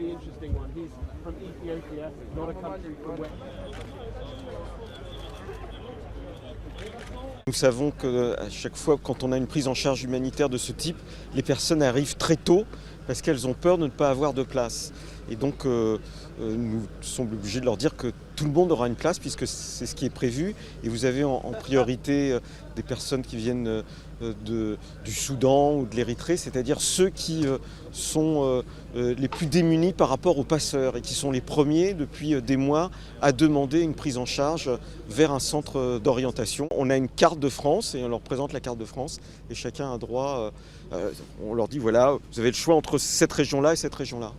really interesting one. He's from Ethiopia, not a country from where. Nous savons qu'à chaque fois, quand on a une prise en charge humanitaire de ce type, les personnes arrivent très tôt parce qu'elles ont peur de ne pas avoir de place. Et donc, nous sommes obligés de leur dire que tout le monde aura une place puisque c'est ce qui est prévu. Et vous avez en priorité des personnes qui viennent du Soudan ou de l'Érythrée, c'est-à-dire ceux qui sont les plus démunis par rapport aux passeurs et qui sont les premiers depuis des mois à demander une prise en charge vers un centre d'orientation. On a une carte de France et on leur présente la carte de France et chacun a droit, on leur dit voilà, vous avez le choix entre cette région-là et cette région-là.